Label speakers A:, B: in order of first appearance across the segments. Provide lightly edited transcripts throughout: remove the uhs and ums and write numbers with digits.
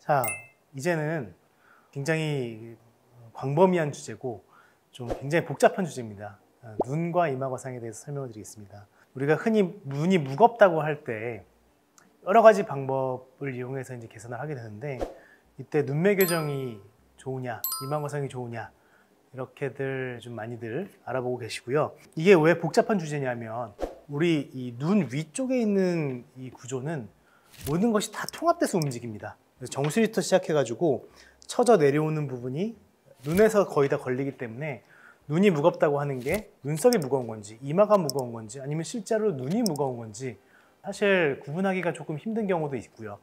A: 자, 이제는 굉장히 광범위한 주제고 좀 굉장히 복잡한 주제입니다. 눈과 이마거상에 대해서 설명을 드리겠습니다. 우리가 흔히 눈이 무겁다고 할 때 여러 가지 방법을 이용해서 이제 개선을 하게 되는데, 이때 눈매 교정이 좋으냐, 이마거상이 좋으냐, 이렇게들 좀 많이들 알아보고 계시고요. 이게 왜 복잡한 주제냐면, 우리 이 눈 위쪽에 있는 이 구조는 모든 것이 다 통합돼서 움직입니다. 그래서 정수리부터 시작해가지고 처져 내려오는 부분이 눈에서 거의 다 걸리기 때문에 눈이 무겁다고 하는 게 눈썹이 무거운 건지, 이마가 무거운 건지, 아니면 실제로 눈이 무거운 건지 사실 구분하기가 조금 힘든 경우도 있고요.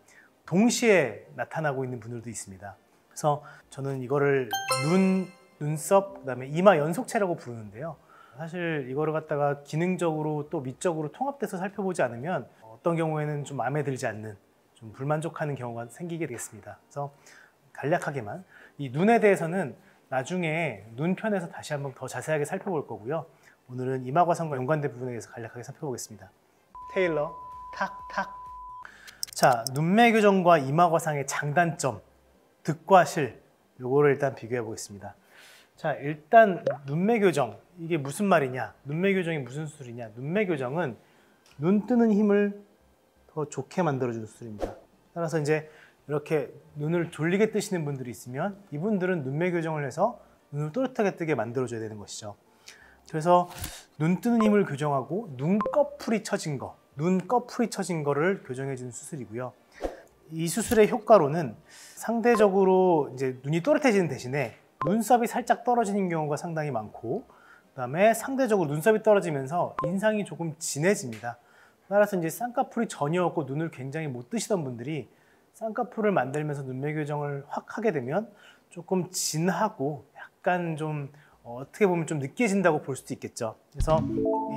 A: 동시에 나타나고 있는 분들도 있습니다. 그래서 저는 이거를 눈썹, 그다음에 이마 연속체라고 부르는데요. 사실 이거를 갖다가 기능적으로 또 미적으로 통합돼서 살펴보지 않으면 어떤 경우에는 좀 마음에 들지 않는, 좀 불만족하는 경우가 생기게 되겠습니다. 그래서 간략하게만 이 눈에 대해서는 나중에 눈 편에서 다시 한번 더 자세하게 살펴볼 거고요. 오늘은 이마거상과 연관된 부분에 대해서 간략하게 살펴보겠습니다. 테일러 탁탁. 자, 눈매 교정과 이마거상의 장단점, 득과 실, 요거를 일단 비교해 보겠습니다. 자, 일단 눈매 교정, 이게 무슨 말이냐, 눈매 교정이 무슨 수술이냐. 눈매 교정은 눈 뜨는 힘을 더 좋게 만들어주는 수술입니다. 따라서 이제 이렇게 눈을 졸리게 뜨시는 분들이 있으면 이분들은 눈매 교정을 해서 눈을 또렷하게 뜨게 만들어줘야 되는 것이죠. 그래서 눈 뜨는 힘을 교정하고 눈꺼풀이 처진 거를 교정해 주는 수술이고요. 이 수술의 효과로는 상대적으로 이제 눈이 또렷해지는 대신에 눈썹이 살짝 떨어지는 경우가 상당히 많고, 그다음에 상대적으로 눈썹이 떨어지면서 인상이 조금 진해집니다. 따라서 이제 쌍꺼풀이 전혀 없고 눈을 굉장히 못 뜨시던 분들이 쌍꺼풀을 만들면서 눈매 교정을 확 하게 되면 조금 진하고 약간 좀 어떻게 보면 좀 느껴진다고 볼 수도 있겠죠. 그래서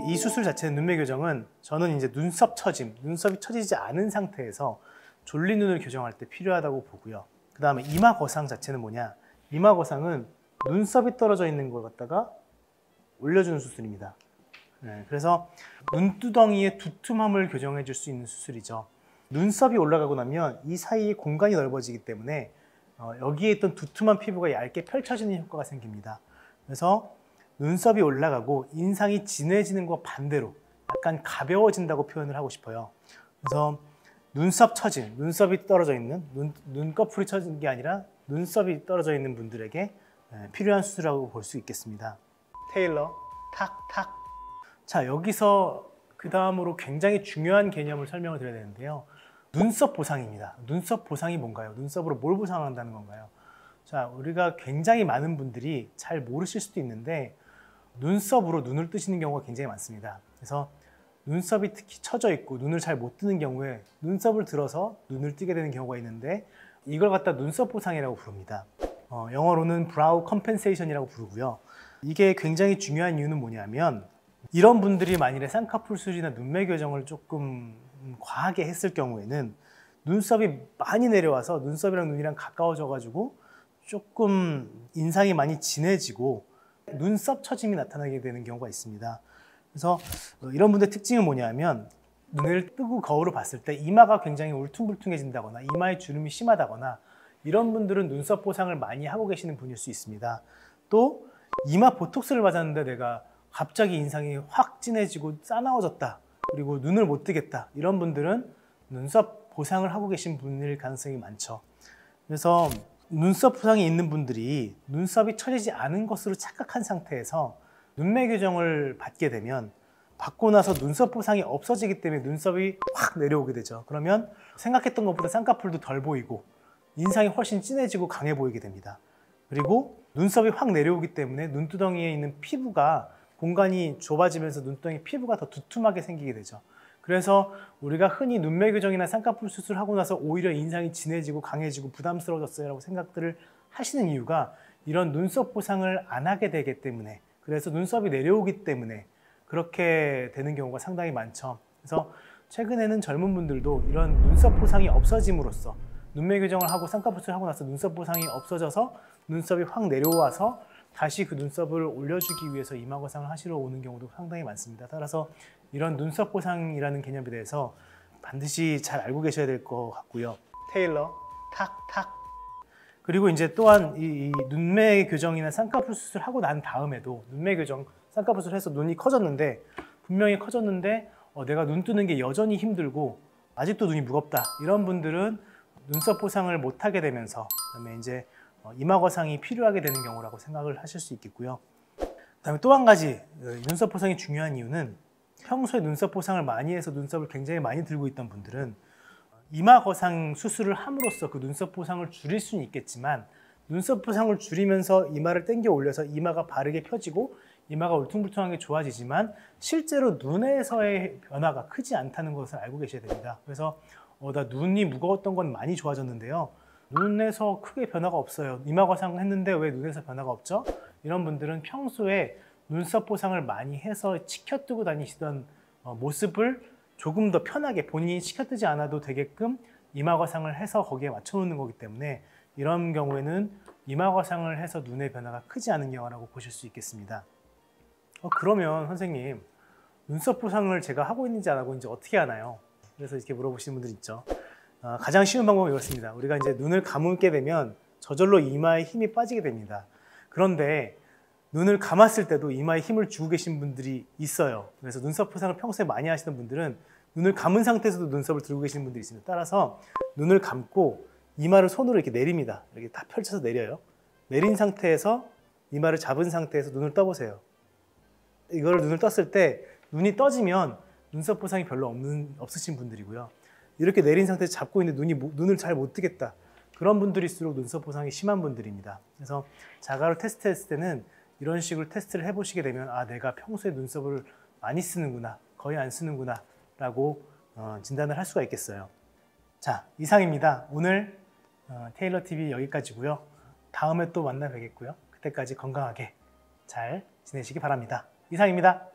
A: 이 수술 자체는, 눈매 교정은 저는 이제 눈썹 처짐, 눈썹이 처지지 않은 상태에서 졸린 눈을 교정할 때 필요하다고 보고요. 그 다음에 이마 거상 자체는 뭐냐, 이마 거상은 눈썹이 떨어져 있는 걸 갖다가 올려주는 수술입니다. 그래서 눈두덩이의 두툼함을 교정해 줄 수 있는 수술이죠. 눈썹이 올라가고 나면 이 사이에 공간이 넓어지기 때문에 여기에 있던 두툼한 피부가 얇게 펼쳐지는 효과가 생깁니다. 그래서 눈썹이 올라가고 인상이 진해지는 것 반대로 약간 가벼워진다고 표현을 하고 싶어요. 그래서 눈썹 처진, 눈썹이 떨어져 있는, 눈꺼풀이 처진 게 아니라 눈썹이 떨어져 있는 분들에게 필요한 수술이라고 볼 수 있겠습니다. 테일러 탁탁. 자, 여기서 그 다음으로 굉장히 중요한 개념을 설명을 드려야 되는데요. 눈썹 보상입니다. 눈썹 보상이 뭔가요? 눈썹으로 뭘 보상한다는 건가요? 자, 우리가 굉장히 많은 분들이 잘 모르실 수도 있는데 눈썹으로 눈을 뜨시는 경우가 굉장히 많습니다. 그래서 눈썹이 특히 처져 있고 눈을 잘 못 뜨는 경우에 눈썹을 들어서 눈을 뜨게 되는 경우가 있는데, 이걸 갖다 눈썹 보상이라고 부릅니다. 영어로는 브라우 컴펜세이션이라고 부르고요. 이게 굉장히 중요한 이유는 뭐냐면, 이런 분들이 만일에 쌍꺼풀 수술이나 눈매 교정을 조금 과하게 했을 경우에는 눈썹이 많이 내려와서 눈썹이랑 눈이랑 가까워져 가지고 조금 인상이 많이 진해지고 눈썹 처짐이 나타나게 되는 경우가 있습니다. 그래서 이런 분들의 특징은 뭐냐면, 눈을 뜨고 거울을 봤을 때 이마가 굉장히 울퉁불퉁해진다거나 이마에 주름이 심하다거나, 이런 분들은 눈썹 보상을 많이 하고 계시는 분일 수 있습니다. 또 이마 보톡스를 맞았는데 내가 갑자기 인상이 확 진해지고 싸나워졌다, 그리고 눈을 못 뜨겠다, 이런 분들은 눈썹 보상을 하고 계신 분일 가능성이 많죠. 그래서 눈썹 보상이 있는 분들이 눈썹이 처지지 않은 것으로 착각한 상태에서 눈매 교정을 받게 되면, 받고 나서 눈썹 보상이 없어지기 때문에 눈썹이 확 내려오게 되죠. 그러면 생각했던 것보다 쌍꺼풀도 덜 보이고 인상이 훨씬 진해지고 강해 보이게 됩니다. 그리고 눈썹이 확 내려오기 때문에 눈두덩이에 있는 피부가, 공간이 좁아지면서 눈두덩이 피부가 더 두툼하게 생기게 되죠. 그래서 우리가 흔히 눈매 교정이나 쌍꺼풀 수술하고 나서 오히려 인상이 진해지고 강해지고 부담스러워졌어요 라고 생각들을 하시는 이유가, 이런 눈썹 보상을 안 하게 되기 때문에, 그래서 눈썹이 내려오기 때문에 그렇게 되는 경우가 상당히 많죠. 그래서 최근에는 젊은 분들도 이런 눈썹 보상이 없어짐으로써, 눈매 교정을 하고 쌍꺼풀 수술을 하고 나서 눈썹 보상이 없어져서 눈썹이 확 내려와서 다시 그 눈썹을 올려주기 위해서 이마거상을 하시러 오는 경우도 상당히 많습니다. 따라서 이런 눈썹 보상이라는 개념에 대해서 반드시 잘 알고 계셔야 될 것 같고요. 테일러 탁. 그리고 이제 또한 이 눈매 교정이나 쌍꺼풀 수술하고 난 다음에도 눈매 교정, 쌍꺼풀 수술해서 눈이 커졌는데 분명히 커졌는데 내가 눈 뜨는 게 여전히 힘들고 아직도 눈이 무겁다. 이런 분들은 눈썹 보상을 못 하게 되면서 그다음에 이제 이마거상이 필요하게 되는 경우라고 생각을 하실 수 있겠고요. 그다음에 또 한 가지 눈썹 보상이 중요한 이유는 평소에 눈썹 보상을 많이 해서 눈썹을 굉장히 많이 들고 있던 분들은 이마 거상 수술을 함으로써 그 눈썹 보상을 줄일 수는 있겠지만 눈썹 보상을 줄이면서 이마를 당겨 올려서 이마가 바르게 펴지고 이마가 울퉁불퉁하게 좋아지지만 실제로 눈에서의 변화가 크지 않다는 것을 알고 계셔야 됩니다. 그래서 나 눈이 무거웠던 건 많이 좋아졌는데요. 눈에서 크게 변화가 없어요. 이마 거상 했는데 왜 눈에서 변화가 없죠? 이런 분들은 평소에 눈썹 보상을 많이 해서 치켜뜨고 다니시던 모습을 조금 더 편하게 본인이 치켜뜨지 않아도 되게끔 이마 거상을 해서 거기에 맞춰 놓는 거기 때문에 이런 경우에는 이마 거상을 해서 눈의 변화가 크지 않은 경우라고 보실 수 있겠습니다. 그러면 선생님 눈썹 보상을 제가 하고 있는지 안 하고 있는지 어떻게 아나요? 그래서 이렇게 물어보시는 분들 있죠. 가장 쉬운 방법은 이렇습니다. 우리가 이제 눈을 감게 되면 저절로 이마에 힘이 빠지게 됩니다. 그런데 눈을 감았을 때도 이마에 힘을 주고 계신 분들이 있어요. 그래서 눈썹 보상을 평소에 많이 하시는 분들은 눈을 감은 상태에서도 눈썹을 들고 계시는 분들이 있습니다. 따라서 눈을 감고 이마를 손으로 이렇게 내립니다. 이렇게 다 펼쳐서 내려요. 내린 상태에서 이마를 잡은 상태에서 눈을 떠보세요. 이걸 눈을 떴을 때 눈이 떠지면 눈썹 보상이 별로 없으신 분들이고요. 이렇게 내린 상태에서 잡고 있는데 눈을 잘 못 뜨겠다. 그런 분들일수록 눈썹 보상이 심한 분들입니다. 그래서 자가로 테스트했을 때는 이런 식으로 테스트를 해보시게 되면 내가 평소에 눈썹을 많이 쓰는구나, 거의 안 쓰는구나 라고 진단을 할 수가 있겠어요. 자, 이상입니다. 오늘 테일러TV 여기까지고요. 다음에 또 만나 뵙겠고요. 그때까지 건강하게 잘 지내시기 바랍니다. 이상입니다.